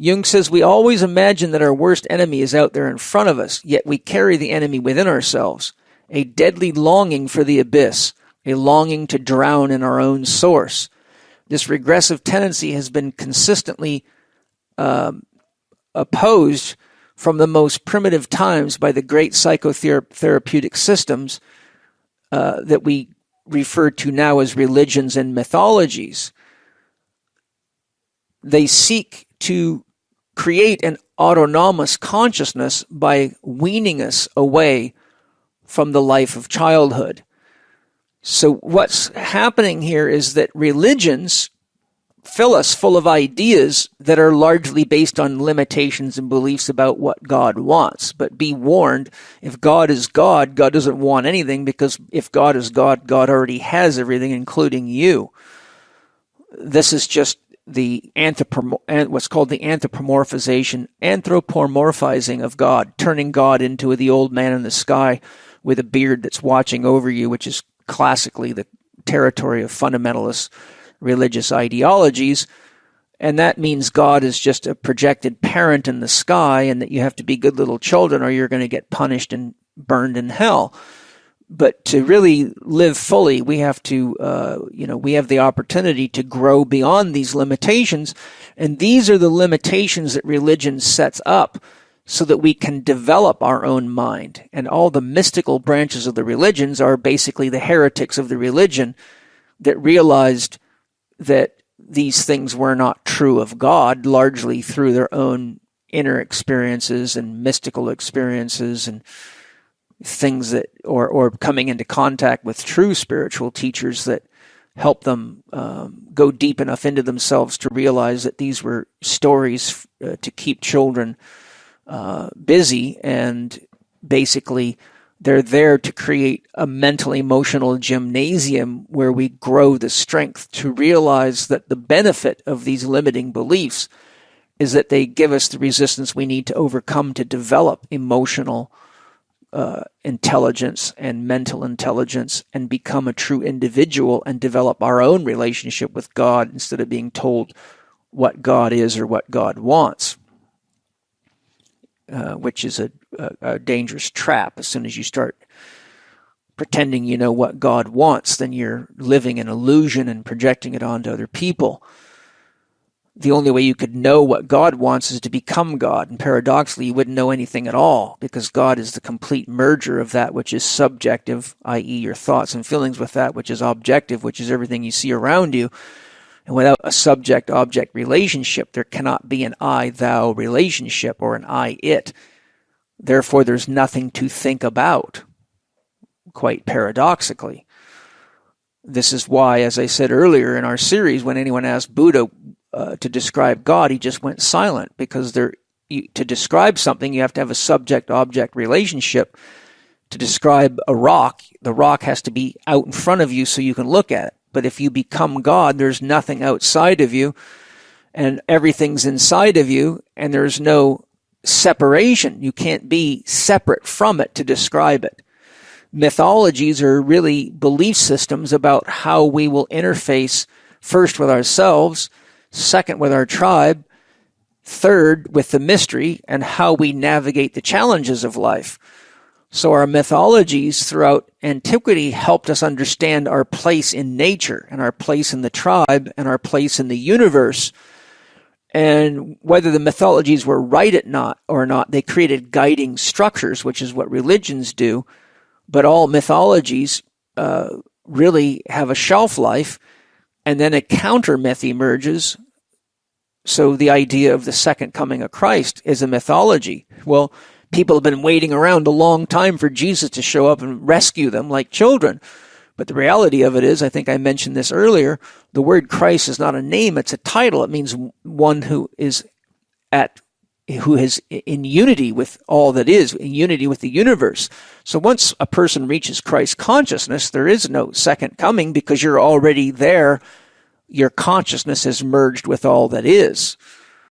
Jung says we always imagine that our worst enemy is out there in front of us, yet we carry the enemy within ourselves, a deadly longing for the abyss, a longing to drown in our own source. This regressive tendency has been consistently opposed from the most primitive times by the great psychotherapeutic systems that we refer to now as religions and mythologies. They seek to create an autonomous consciousness by weaning us away from the life of childhood. So what's happening here is that religions fill us full of ideas that are largely based on limitations and beliefs about what God wants. But be warned, if God is God, God doesn't want anything, because if God is God, God already has everything, including you. This is just the what's called the anthropomorphizing of God, turning God into the old man in the sky with a beard that's watching over you, which is classically the territory of fundamentalist religious ideologies. And that means God is just a projected parent in the sky, and that you have to be good little children or you're going to get punished and burned in hell. But to really live fully, we have to, we have the opportunity to grow beyond these limitations. And these are the limitations that religion sets up so that we can develop our own mind. And all the mystical branches of the religions are basically the heretics of the religion that realized that these things were not true of God, largely through their own inner experiences and mystical experiences and things that, or coming into contact with true spiritual teachers that help them go deep enough into themselves to realize that these were stories to keep children busy, and basically they're there to create a mental emotional gymnasium where we grow the strength to realize that the benefit of these limiting beliefs is that they give us the resistance we need to overcome to develop emotional intelligence and mental intelligence and become a true individual and develop our own relationship with God instead of being told what God is or what God wants, which is a dangerous trap. As soon as you start pretending you know what God wants, then you're living an illusion and projecting it onto other people. The only way you could know what God wants is to become God. And paradoxically, you wouldn't know anything at all, because God is the complete merger of that which is subjective, i.e. your thoughts and feelings, with that which is objective, which is everything you see around you. And without a subject-object relationship, there cannot be an I-thou relationship or an I-it. Therefore, there's nothing to think about, quite paradoxically. This is why, as I said earlier in our series, when anyone asked Buddha to describe God, he just went silent, because to describe something, you have to have a subject-object relationship. To describe a rock, the rock has to be out in front of you so you can look at it. But if you become God, there's nothing outside of you, and everything's inside of you, and there's no separation. You can't be separate from it to describe it. Mythologies are really belief systems about how we will interface first with ourselves, second with our tribe, third with the mystery, and how we navigate the challenges of life. So our mythologies throughout antiquity helped us understand our place in nature and our place in the tribe and our place in the universe. And whether the mythologies were right or not, they created guiding structures, which is what religions do. But all mythologies really have a shelf life, and then a counter myth emerges. So the idea of the second coming of Christ is a mythology. Well, people have been waiting around a long time for Jesus to show up and rescue them like children. But the reality of it is, I think I mentioned this earlier, the word Christ is not a name, it's a title. It means one who is in unity with all that is, in unity with the universe. So once a person reaches Christ consciousness, there is no second coming, because you're already there. Your consciousness is merged with all that is.